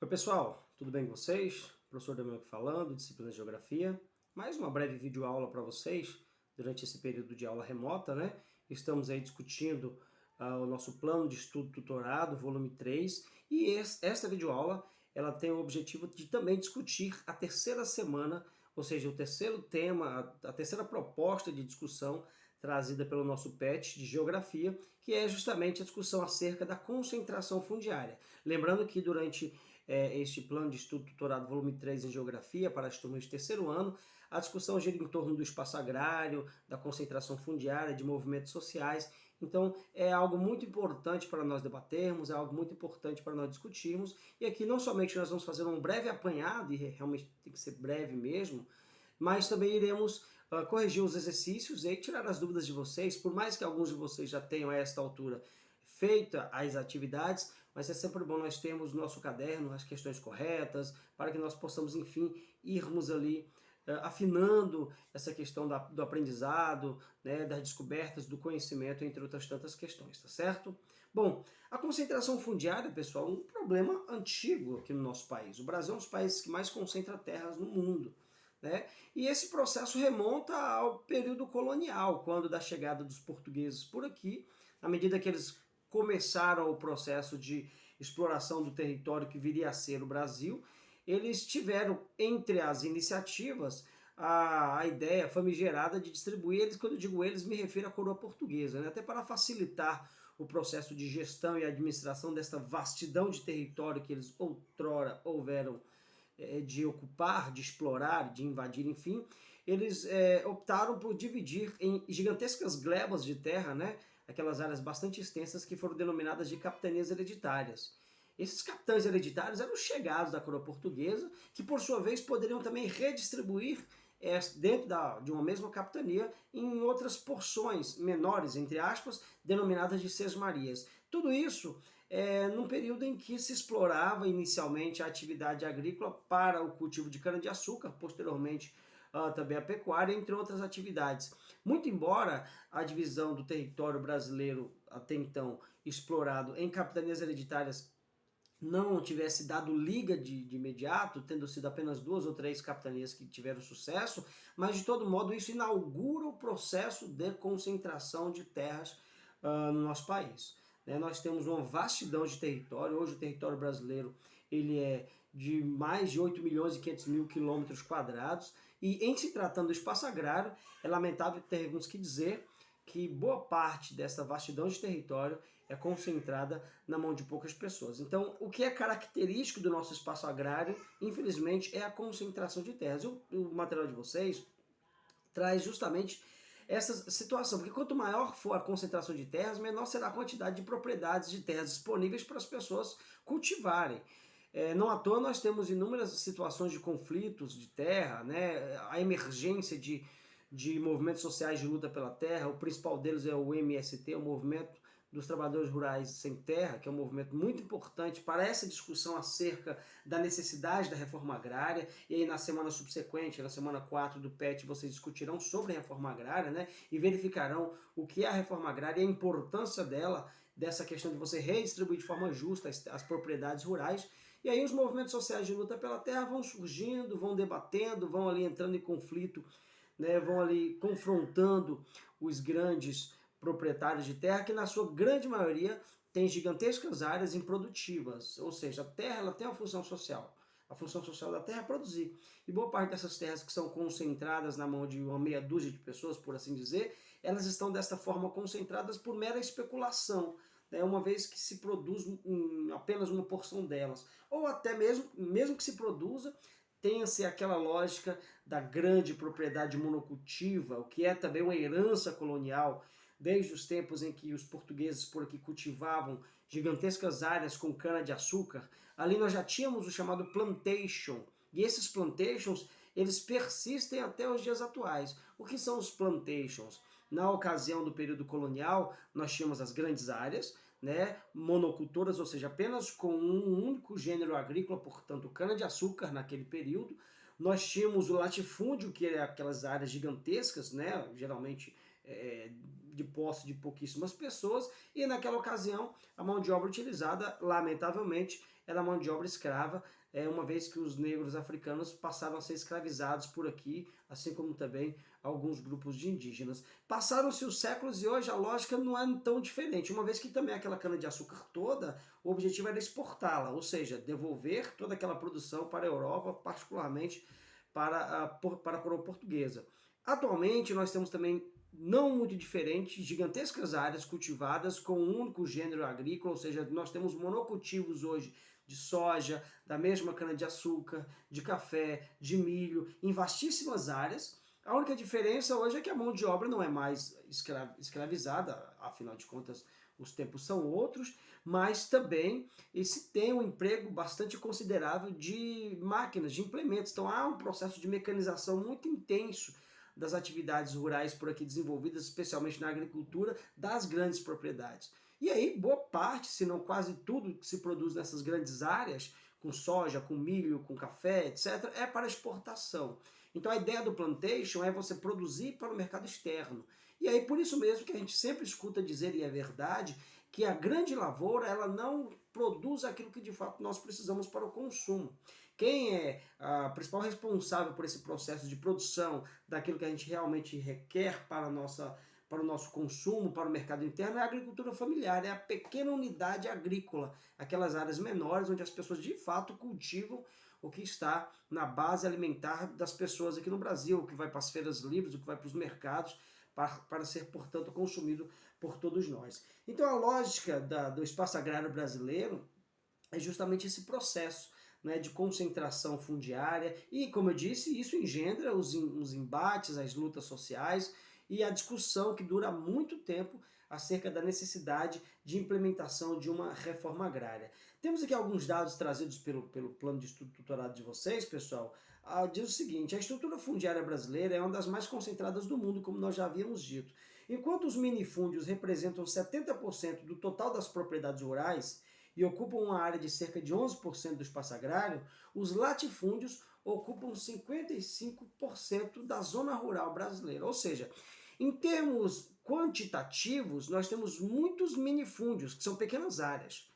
Oi pessoal, tudo bem com vocês? Professor Damião aqui falando, disciplina de Geografia. Mais uma breve videoaula para vocês durante esse período de aula remota, né? Estamos aí discutindo o nosso plano de estudo tutorado, volume 3, e esta videoaula ela tem o objetivo de também discutir a terceira semana, ou seja, o terceiro tema, a terceira proposta de discussão trazida pelo nosso PET de Geografia, que é justamente a discussão acerca da concentração fundiária. Lembrando que durante este plano de estudo tutorado volume 3 em Geografia para as turmas de terceiro ano, a discussão gira em torno do espaço agrário, da concentração fundiária, de movimentos sociais. Então é algo muito importante para nós debatermos, é algo muito importante para nós discutirmos, e aqui não somente nós vamos fazer um breve apanhado, e realmente tem que ser breve mesmo, mas também iremos corrigir os exercícios e tirar as dúvidas de vocês, por mais que alguns de vocês já tenham a esta altura feita as atividades, mas é sempre bom nós termos no nosso caderno as questões corretas, para que nós possamos, enfim, irmos ali afinando essa questão do aprendizado, né, das descobertas, do conhecimento, entre outras tantas questões, tá certo? Bom, a concentração fundiária, pessoal, é um problema antigo aqui no nosso país. O Brasil é um dos países que mais concentra terras no mundo, né? E esse processo remonta ao período colonial, quando da chegada dos portugueses por aqui, à medida que eles começaram o processo de exploração do território que viria a ser o Brasil, eles tiveram entre as iniciativas a ideia famigerada de distribuir eles. Quando eu digo eles, me refiro à coroa portuguesa, né? Até para facilitar o processo de gestão e administração desta vastidão de território que eles outrora houveram de ocupar, de explorar, de invadir, enfim, eles optaram por dividir em gigantescas glebas de terra, né, aquelas áreas bastante extensas que foram denominadas de capitanias hereditárias. Esses capitães hereditários eram chegados da coroa portuguesa, que por sua vez poderiam também redistribuir dentro de uma mesma capitania em outras porções menores, entre aspas, denominadas de sesmarias. Tudo isso num período em que se explorava inicialmente a atividade agrícola para o cultivo de cana-de-açúcar, posteriormente também a pecuária, entre outras atividades. Muito embora a divisão do território brasileiro até então explorado em capitanias hereditárias não tivesse dado liga de imediato, tendo sido apenas 2 ou 3 capitanias que tiveram sucesso, mas de todo modo isso inaugura o processo de concentração de terras no nosso país. Nós temos uma vastidão de território. Hoje o território brasileiro ele é de mais de 8 milhões e 500 mil quilômetros quadrados, e em se tratando do espaço agrário, é lamentável termos que dizer que boa parte dessa vastidão de território é concentrada na mão de poucas pessoas. Então, o que é característico do nosso espaço agrário, infelizmente, é a concentração de terras. O material de vocês traz justamente essa situação, porque quanto maior for a concentração de terras, menor será a quantidade de propriedades de terras disponíveis para as pessoas cultivarem. Não à toa nós temos inúmeras situações de conflitos de terra, né? A emergência de movimentos sociais de luta pela terra. O principal deles é o MST, o Movimento dos Trabalhadores Rurais Sem Terra, que é um movimento muito importante para essa discussão acerca da necessidade da reforma agrária. E aí na semana subsequente, na semana 4 do PET, vocês discutirão sobre a reforma agrária, né? E verificarão o que é a reforma agrária e a importância dela, dessa questão de você redistribuir de forma justa as propriedades rurais. E aí os movimentos sociais de luta pela terra vão surgindo, vão debatendo, vão ali entrando em conflito, né, vão ali confrontando os grandes proprietários de terra, que na sua grande maioria tem gigantescas áreas improdutivas, ou seja, a terra ela tem uma função social. A função social da terra é produzir. E boa parte dessas terras que são concentradas na mão de uma meia dúzia de pessoas, por assim dizer, elas estão dessa forma concentradas por mera especulação, né, uma vez que se produz apenas uma porção delas. Ou até mesmo que se produza, tenha-se aquela lógica da grande propriedade monocultiva, o que é também uma herança colonial, desde os tempos em que os portugueses por aqui cultivavam gigantescas áreas com cana-de-açúcar. Ali nós já tínhamos o chamado plantation, e esses plantations eles persistem até os dias atuais. O que são os plantations? Na ocasião do período colonial, nós tínhamos as grandes áreas, né, monocultoras, ou seja, apenas com um único gênero agrícola, portanto cana-de-açúcar naquele período. Nós tínhamos o latifúndio, que é aquelas áreas gigantescas, né, geralmente de posse de pouquíssimas pessoas, e naquela ocasião a mão de obra utilizada, lamentavelmente, era mão de obra escrava, uma vez que os negros africanos passaram a ser escravizados por aqui, assim como também alguns grupos de indígenas. Passaram-se os séculos e hoje a lógica não é tão diferente, uma vez que também aquela cana-de-açúcar toda, o objetivo era exportá-la, ou seja, devolver toda aquela produção para a Europa, particularmente para a coroa portuguesa. Atualmente nós temos também, não muito diferente, gigantescas áreas cultivadas com um único gênero agrícola, ou seja, nós temos monocultivos hoje de soja, da mesma cana-de-açúcar, de café, de milho, em vastíssimas áreas. A única diferença hoje é que a mão de obra não é mais escravizada, afinal de contas os tempos são outros, mas também se tem um emprego bastante considerável de máquinas, de implementos. Então há um processo de mecanização muito intenso das atividades rurais por aqui desenvolvidas, especialmente na agricultura, das grandes propriedades. E aí, boa parte, se não quase tudo que se produz nessas grandes áreas, com soja, com milho, com café, etc., é para exportação. Então a ideia do plantation é você produzir para o mercado externo. E aí por isso mesmo que a gente sempre escuta dizer, e é verdade, que a grande lavoura ela não produz aquilo que de fato nós precisamos para o consumo. Quem é a principal responsável por esse processo de produção daquilo que a gente realmente requer para o nosso consumo, para o mercado interno, é a agricultura familiar, é a pequena unidade agrícola, aquelas áreas menores onde as pessoas de fato cultivam o que está na base alimentar das pessoas aqui no Brasil, o que vai para as feiras livres, o que vai para os mercados, para ser, portanto, consumido por todos nós. Então a lógica do espaço agrário brasileiro é justamente esse processo, né, de concentração fundiária e, como eu disse, isso engendra os embates, as lutas sociais e a discussão que dura muito tempo acerca da necessidade de implementação de uma reforma agrária. Temos aqui alguns dados trazidos pelo plano de estudo tutorado de vocês, pessoal. Diz o seguinte: a estrutura fundiária brasileira é uma das mais concentradas do mundo, como nós já havíamos dito. Enquanto os minifúndios representam 70% do total das propriedades rurais e ocupam uma área de cerca de 11% do espaço agrário, os latifúndios ocupam 55% da zona rural brasileira. Ou seja, em termos quantitativos, nós temos muitos minifúndios, que são pequenas áreas.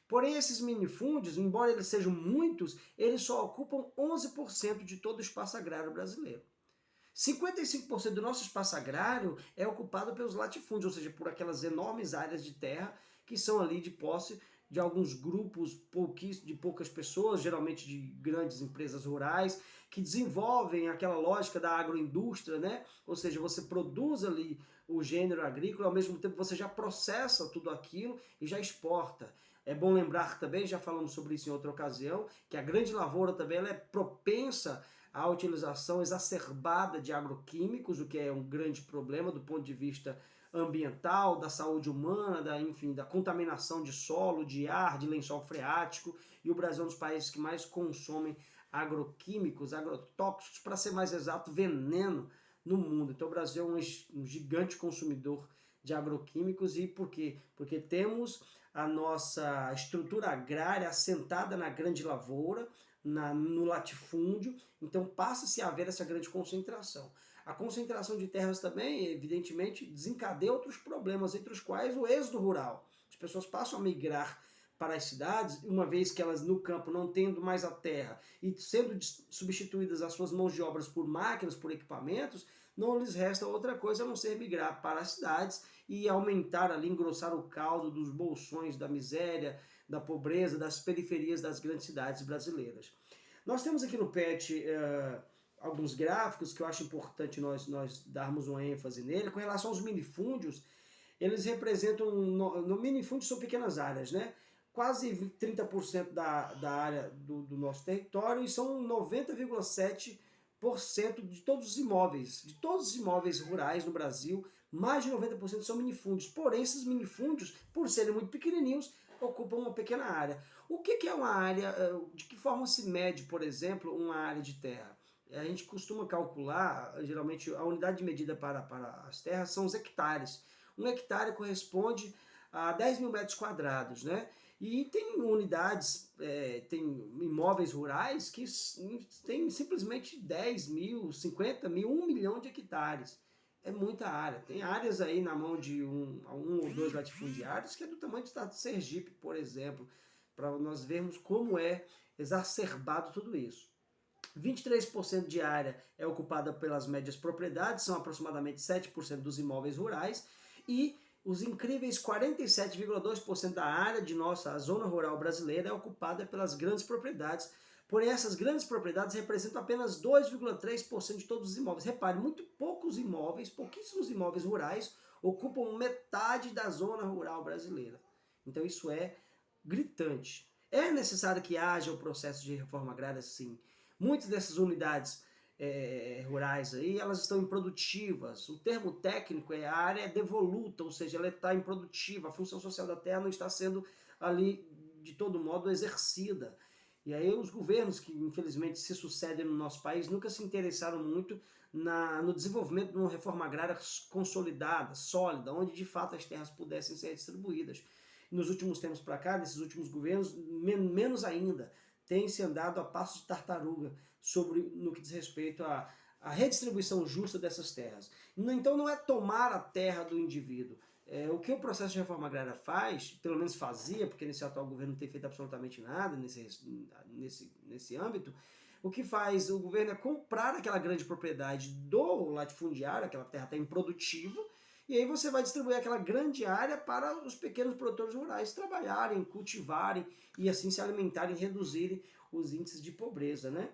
Porém, esses minifúndios, embora eles sejam muitos, eles só ocupam 11% de todo o espaço agrário brasileiro. 55% do nosso espaço agrário é ocupado pelos latifúndios, ou seja, por aquelas enormes áreas de terra que são ali de posse de alguns grupos de poucas pessoas, geralmente de grandes empresas rurais, que desenvolvem aquela lógica da agroindústria, né? Ou seja, você produz ali o gênero agrícola, ao mesmo tempo você já processa tudo aquilo e já exporta. É bom lembrar também, já falamos sobre isso em outra ocasião, que a grande lavoura também ela é propensa à utilização exacerbada de agroquímicos, o que é um grande problema do ponto de vista ambiental, da saúde humana, enfim, da contaminação de solo, de ar, de lençol freático, e o Brasil é um dos países que mais consomem agroquímicos, agrotóxicos, para ser mais exato, veneno no mundo. Então o Brasil é um gigante consumidor de agroquímicos. E por quê? Porque temos a nossa estrutura agrária assentada na grande lavoura, no latifúndio, então passa-se a haver essa grande concentração. A concentração de terras também, evidentemente, desencadeia outros problemas, entre os quais o êxodo rural. As pessoas passam a migrar para as cidades, uma vez que elas no campo não tendo mais a terra e sendo substituídas as suas mãos de obras por máquinas, por equipamentos, não lhes resta outra coisa a não ser migrar para as cidades e aumentar ali, engrossar o caldo dos bolsões da miséria, da pobreza, das periferias das grandes cidades brasileiras. Nós temos aqui no PET alguns gráficos que eu acho importante nós darmos uma ênfase nele. Com relação aos minifúndios, eles representam, no minifúndio são pequenas áreas, né? Quase 30% da área do nosso território, e são 90,7% de todos os imóveis rurais no Brasil, mais de 90% são minifúndios. Porém, esses minifúndios, por serem muito pequenininhos, ocupam uma pequena área. O que é uma área? De que forma se mede, por exemplo, uma área de terra? A gente costuma calcular, geralmente a unidade de medida para as terras são os hectares. Um hectare corresponde a 10 mil metros quadrados, né? E tem unidades, tem imóveis rurais que tem simplesmente 10 mil, 50 mil, 1 milhão de hectares. É muita área. Tem áreas aí na mão de um ou dois latifundiários que é do tamanho do estado de Sergipe, por exemplo. para nós vermos como é exacerbado tudo isso. 23% de área é ocupada pelas médias propriedades, são aproximadamente 7% dos imóveis rurais, e os incríveis 47,2% da área de nossa zona rural brasileira é ocupada pelas grandes propriedades. Porém, essas grandes propriedades representam apenas 2,3% de todos os imóveis. Repare, muito poucos imóveis, pouquíssimos imóveis rurais ocupam metade da zona rural brasileira. Então isso é gritante. É necessário que haja o processo de reforma agrária, sim. Muitas dessas unidades rurais aí, elas estão improdutivas. O termo técnico é a área devoluta, ou seja, ela está improdutiva. A função social da terra não está sendo ali, de todo modo, exercida. E aí os governos que, infelizmente, se sucedem no nosso país nunca se interessaram muito no desenvolvimento de uma reforma agrária consolidada, sólida, onde de fato as terras pudessem ser distribuídas. Nos últimos tempos para cá, nesses últimos governos, menos ainda, tem se andado a passos de tartaruga no que diz respeito à redistribuição justa dessas terras. Então não é tomar a terra do indivíduo. O que o processo de reforma agrária faz, pelo menos fazia, porque nesse atual governo não tem feito absolutamente nada nesse âmbito, o que faz o governo é comprar aquela grande propriedade do latifundiário, aquela terra está improdutiva, e aí você vai distribuir aquela grande área para os pequenos produtores rurais trabalharem, cultivarem e assim se alimentarem e reduzirem os índices de pobreza, né?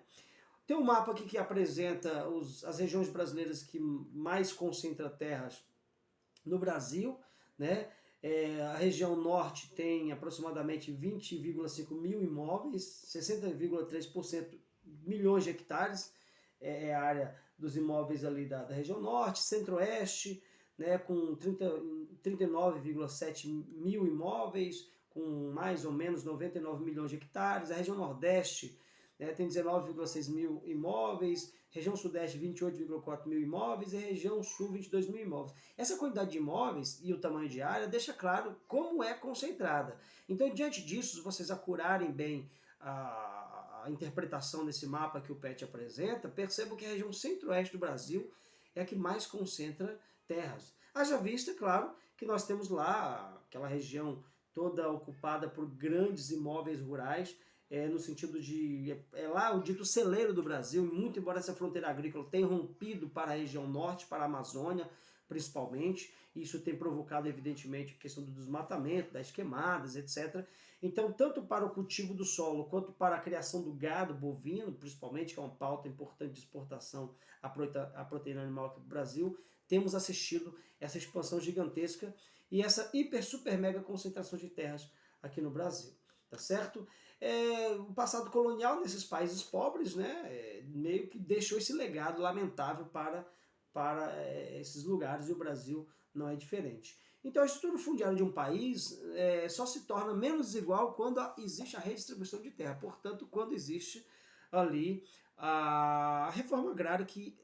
Tem um mapa aqui que apresenta as regiões brasileiras que mais concentram terras no Brasil, né? A região norte tem aproximadamente 20,5 mil imóveis, 60,3% milhões de hectares é a área dos imóveis ali da região norte, centro-oeste, né, com 39,7 mil imóveis, com mais ou menos 99 milhões de hectares. A região nordeste, né, tem 19,6 mil imóveis, região sudeste 28,4 mil imóveis e região sul 22 mil imóveis. Essa quantidade de imóveis e o tamanho de área deixa claro como é concentrada. Então, diante disso, se vocês acurarem bem a interpretação desse mapa que o PET apresenta, percebam que a região centro-oeste do Brasil é a que mais concentra terras. Haja vista, claro, que nós temos lá aquela região toda ocupada por grandes imóveis rurais, no sentido de... é lá o dito celeiro do Brasil, muito embora essa fronteira agrícola tenha rompido para a região norte, para a Amazônia, principalmente, isso tem provocado, evidentemente, a questão do desmatamento, das queimadas, etc. Então, tanto para o cultivo do solo, quanto para a criação do gado bovino, principalmente, que é uma pauta importante de exportação à proteína animal aqui do Brasil, temos assistido essa expansão gigantesca e essa hiper, super, mega concentração de terras aqui no Brasil, tá certo? O passado colonial nesses países pobres, né, meio que deixou esse legado lamentável para esses lugares, e o Brasil não é diferente. Então a estrutura fundiária de um país só se torna menos desigual quando existe a redistribuição de terra, portanto, quando existe ali a reforma agrária que,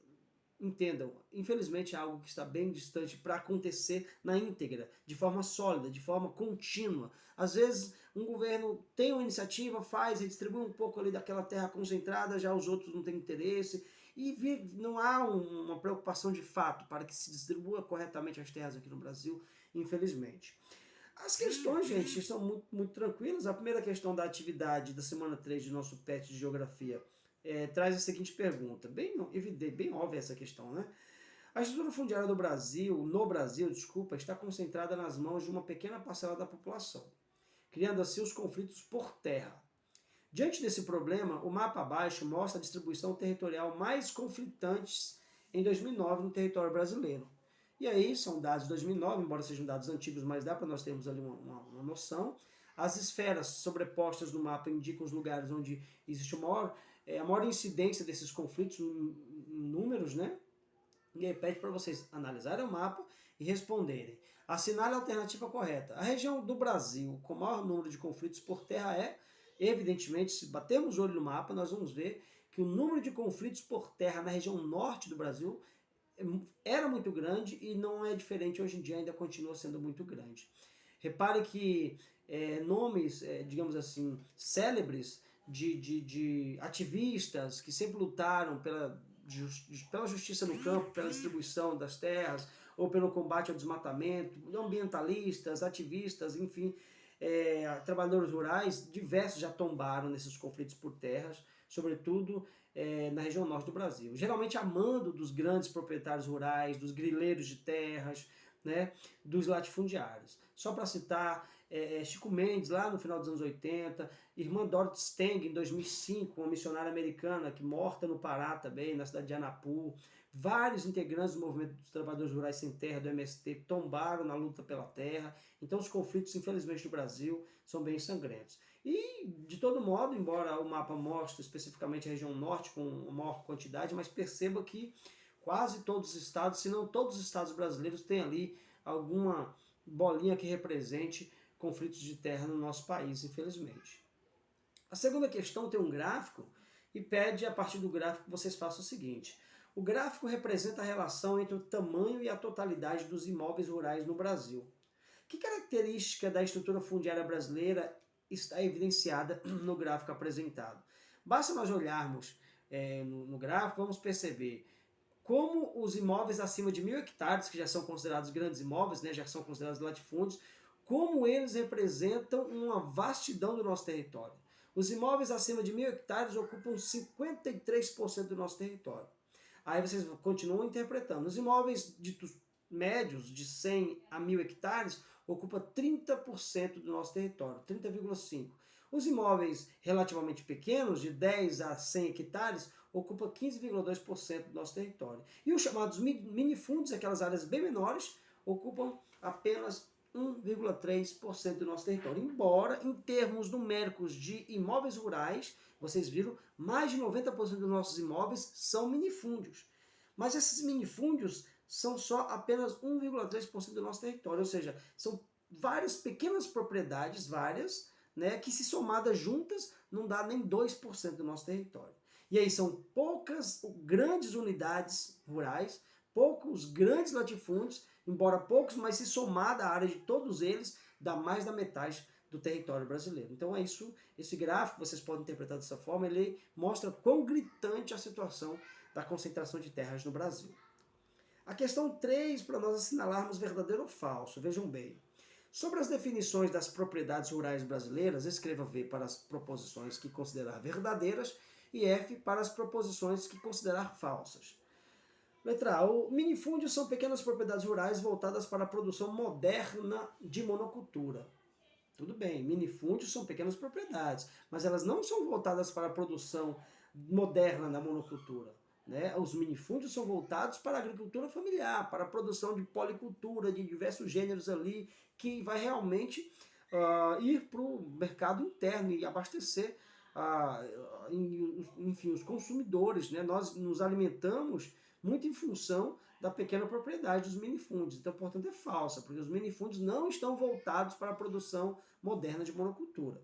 entendam, infelizmente é algo que está bem distante para acontecer na íntegra, de forma sólida, de forma contínua. Às vezes um governo tem uma iniciativa, redistribui um pouco ali daquela terra concentrada, já os outros não têm interesse, e não há uma preocupação de fato para que se distribua corretamente as terras aqui no Brasil, infelizmente. As questões, gente, são muito, muito tranquilas. A primeira questão da atividade da semana 3 de nosso PET de Geografia traz a seguinte pergunta, bem evidente, bem óbvia essa questão, né? A estrutura fundiária no Brasil, está concentrada nas mãos de uma pequena parcela da população, criando assim os conflitos por terra. Diante desse problema, o mapa abaixo mostra a distribuição territorial mais conflitantes em 2009 no território brasileiro. E aí, são dados de 2009, embora sejam dados antigos, mas dá para nós termos ali uma noção. As esferas sobrepostas no mapa indicam os lugares onde existe a maior incidência desses conflitos em números, né? E aí pede para vocês analisarem o mapa e responderem. Assinale a alternativa correta. A região do Brasil com maior número de conflitos por terra evidentemente, se batermos o olho no mapa, nós vamos ver que o número de conflitos por terra na região norte do Brasil era muito grande e não é diferente hoje em dia, ainda continua sendo muito grande. Repare que nomes, digamos assim, célebres de ativistas que sempre lutaram pela justiça no campo, pela distribuição das terras, ou pelo combate ao desmatamento, ambientalistas, ativistas, enfim, trabalhadores rurais, diversos já tombaram nesses conflitos por terras, sobretudo na região norte do Brasil. Geralmente a mando dos grandes proprietários rurais, dos grileiros de terras, né, dos latifundiários. Só para citar, Chico Mendes, lá no final dos anos 80, irmã Dorothy Stang, em 2005, uma missionária americana que morta no Pará também, na cidade de Anapu. Vários integrantes do movimento dos trabalhadores rurais sem terra, do MST, tombaram na luta pela terra. Então os conflitos, infelizmente, no Brasil são bem sangrentos. E, de todo modo, embora o mapa mostre especificamente a região norte com maior quantidade, mas perceba que quase todos os estados, se não todos os estados brasileiros, têm ali alguma bolinha que represente conflitos de terra no nosso país, infelizmente. A segunda questão tem um gráfico e pede, a partir do gráfico, que vocês façam o seguinte. O gráfico representa a relação entre o tamanho e a totalidade dos imóveis rurais no Brasil. Que característica da estrutura fundiária brasileira está evidenciada no gráfico apresentado? Basta nós olharmos no gráfico, vamos perceber como os imóveis acima de 1.000 hectares, que já são considerados grandes imóveis, né, já são considerados latifúndios, como eles representam uma vastidão do nosso território. Os imóveis acima de 1.000 hectares ocupam 53% do nosso território. Aí vocês continuam interpretando. Os imóveis ditos médios, de 100 a 1.000 hectares, ocupam 30% do nosso território, 30,5%. Os imóveis relativamente pequenos, de 10 a 100 hectares, ocupam 15,2% do nosso território. E os chamados minifúndios, aquelas áreas bem menores, ocupam apenas 1,3% do nosso território. Embora, em termos numéricos de imóveis rurais, vocês viram, mais de 90% dos nossos imóveis são minifúndios. Mas esses minifúndios são só apenas 1,3% do nosso território, ou seja, são várias pequenas propriedades, né, que se somadas juntas não dá nem 2% do nosso território. E aí são poucas grandes unidades rurais, poucos grandes latifúndios, embora poucos, mas se somada a área de todos eles, dá mais da metade do território brasileiro. Então é isso, esse gráfico, vocês podem interpretar dessa forma, ele mostra quão gritante a situação da concentração de terras no Brasil. A questão 3, para nós assinalarmos verdadeiro ou falso, vejam bem. Sobre as definições das propriedades rurais brasileiras, escreva V para as proposições que considerar verdadeiras e F para as proposições que considerar falsas. Letra A. O minifúndio são pequenas propriedades rurais voltadas para a produção moderna de monocultura. Tudo bem, minifúndios são pequenas propriedades, mas elas não são voltadas para a produção moderna da monocultura. Né? Os minifúndios são voltados para a agricultura familiar, para a produção de policultura, de diversos gêneros ali, que vai realmente ir para o mercado interno e abastecer enfim, os consumidores. Né? Nós nos alimentamos muito em função da pequena propriedade dos minifúndios. Então, portanto, é falsa, porque os minifúndios não estão voltados para a produção moderna de monocultura.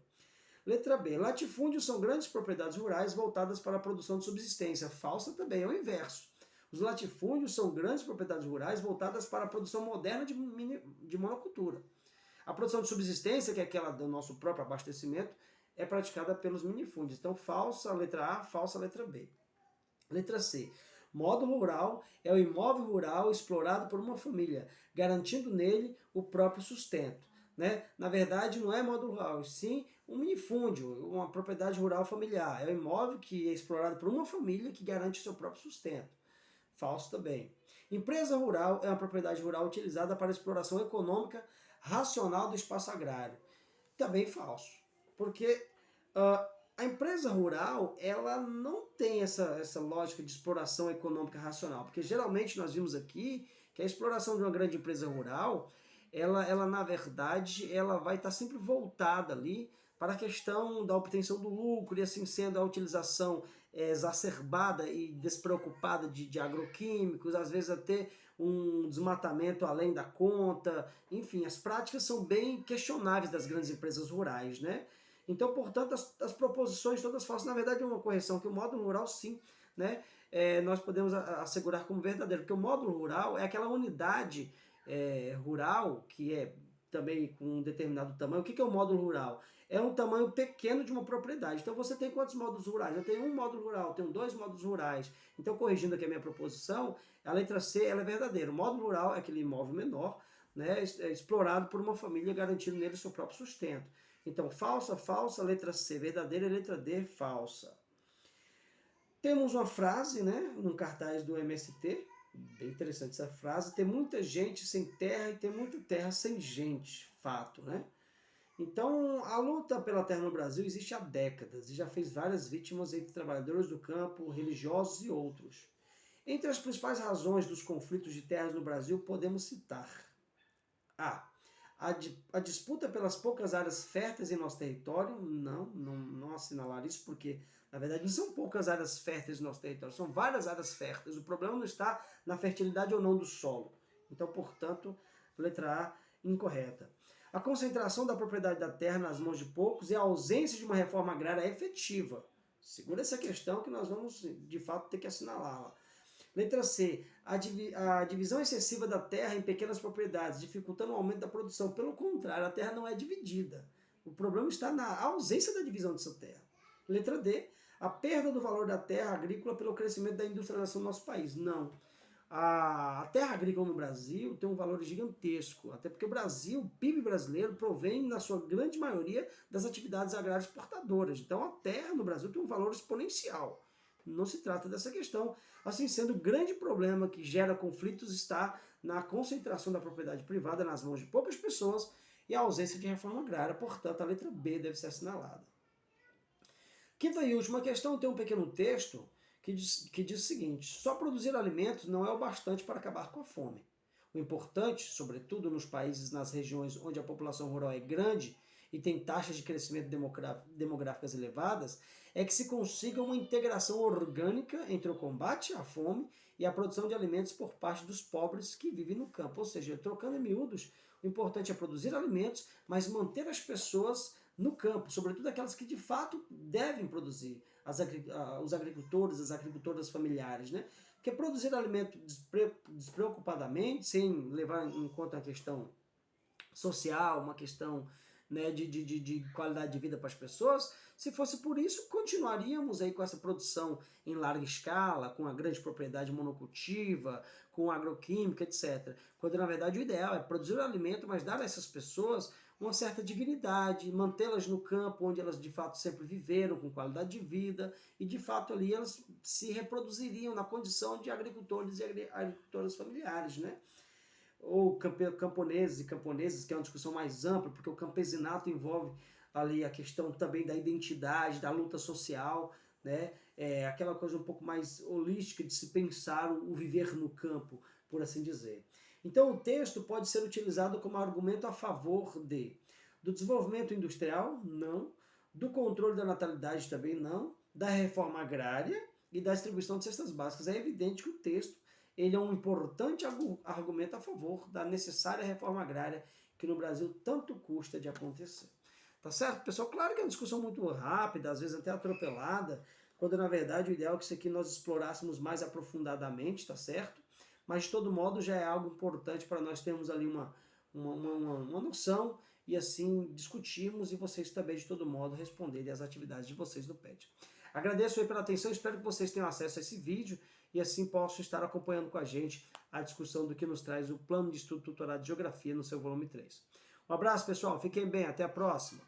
Letra B. Latifúndios são grandes propriedades rurais voltadas para a produção de subsistência. Falsa também, é o inverso. Os latifúndios são grandes propriedades rurais voltadas para a produção moderna de monocultura. A produção de subsistência, que é aquela do nosso próprio abastecimento, é praticada pelos minifúndios. Então, falsa letra A, falsa letra B. Letra C. Módulo rural é o imóvel rural explorado por uma família, garantindo nele o próprio sustento. Né? Na verdade, não é módulo rural, sim um minifúndio, uma propriedade rural familiar. É um imóvel que é explorado por uma família que garante seu próprio sustento. Falso também. Empresa rural é uma propriedade rural utilizada para a exploração econômica racional do espaço agrário. Também falso. Porque a empresa rural, ela não tem essa lógica de exploração econômica racional. Porque geralmente nós vimos aqui que a exploração de uma grande empresa rural, ela na verdade, ela vai estar sempre voltada ali para a questão da obtenção do lucro e assim sendo a utilização exacerbada e despreocupada de agroquímicos, às vezes até um desmatamento além da conta, enfim, as práticas são bem questionáveis das grandes empresas rurais, né? Então, portanto, as proposições todas falsas, na verdade é uma correção, que o módulo rural sim, né, nós podemos assegurar como verdadeiro, porque o módulo rural é aquela unidade rural que é também com um determinado tamanho. O que é o módulo rural? É um tamanho pequeno de uma propriedade. Então você tem quantos módulos rurais? Eu tenho um módulo rural, eu tenho 2 módulos rurais. Então, corrigindo aqui a minha proposição, a letra C ela é verdadeira. O módulo rural é aquele imóvel menor né, explorado por uma família, garantindo nele seu próprio sustento. Então, falsa, falsa, letra C, verdadeira, letra D, falsa. Temos uma frase, né, num cartaz do MST, bem interessante essa frase: tem muita gente sem terra e tem muita terra sem gente, fato, né? Então, a luta pela terra no Brasil existe há décadas e já fez várias vítimas entre trabalhadores do campo, religiosos e outros. Entre as principais razões dos conflitos de terras no Brasil, podemos citar A. A disputa pelas poucas áreas férteis em nosso território. Não assinalar isso, porque na verdade não são poucas áreas férteis no nosso território, são várias áreas férteis. O problema não está na fertilidade ou não do solo. Então, portanto, letra A, incorreta. A concentração da propriedade da terra nas mãos de poucos e a ausência de uma reforma agrária efetiva. Segura essa questão que nós vamos, de fato, ter que assinalá-la. Letra C, a divisão excessiva da terra em pequenas propriedades, dificultando o aumento da produção. Pelo contrário, a terra não é dividida. O problema está na ausência da divisão dessa terra. Letra D, a perda do valor da terra agrícola pelo crescimento da industrialização do nosso país. Não. A terra agrícola no Brasil tem um valor gigantesco, até porque o Brasil, o PIB brasileiro, provém, na sua grande maioria, das atividades agrárias exportadoras. Então a terra no Brasil tem um valor exponencial. Não se trata dessa questão. Assim sendo, o grande problema que gera conflitos está na concentração da propriedade privada nas mãos de poucas pessoas e a ausência de reforma agrária. Portanto, a letra B deve ser assinalada. Quinta e última questão, tem um pequeno texto que diz o seguinte: só produzir alimentos não é o bastante para acabar com a fome. O importante, sobretudo nos países, nas regiões onde a população rural é grande e tem taxas de crescimento demográficas elevadas, é que se consiga uma integração orgânica entre o combate à fome e a produção de alimentos por parte dos pobres que vivem no campo. Ou seja, trocando em miúdos, o importante é produzir alimentos, mas manter as pessoas no campo, sobretudo aquelas que de fato devem produzir, os agricultores, as agricultoras familiares, né? Porque produzir alimento despreocupadamente, sem levar em conta a questão social, uma questão, né, de qualidade de vida para as pessoas, se fosse por isso, continuaríamos aí com essa produção em larga escala, com a grande propriedade monocultiva, com agroquímica, etc. Quando na verdade o ideal é produzir o alimento, mas dar a essas pessoas uma certa dignidade, mantê-las no campo onde elas de fato sempre viveram, com qualidade de vida, e de fato ali elas se reproduziriam na condição de agricultores e agricultoras familiares, né? Ou camponeses e camponesas, que é uma discussão mais ampla, porque o campesinato envolve ali a questão também da identidade, da luta social, né? É aquela coisa um pouco mais holística de se pensar o viver no campo, por assim dizer. Então o texto pode ser utilizado como argumento a favor do desenvolvimento industrial, não, do controle da natalidade também não, da reforma agrária e da distribuição de cestas básicas. É evidente que o texto ele é um importante argumento a favor da necessária reforma agrária que no Brasil tanto custa de acontecer. Tá certo, pessoal? Claro que é uma discussão muito rápida, às vezes até atropelada, quando na verdade o ideal é que isso aqui nós explorássemos mais aprofundadamente, tá certo? Mas de todo modo já é algo importante para nós termos ali uma noção e assim discutirmos e vocês também de todo modo responderem às atividades de vocês no PET. Agradeço aí pela atenção, espero que vocês tenham acesso a esse vídeo e assim possam estar acompanhando com a gente a discussão do que nos traz o Plano de Estudo Tutorado de Geografia no seu volume 3. Um abraço, pessoal, fiquem bem, até a próxima!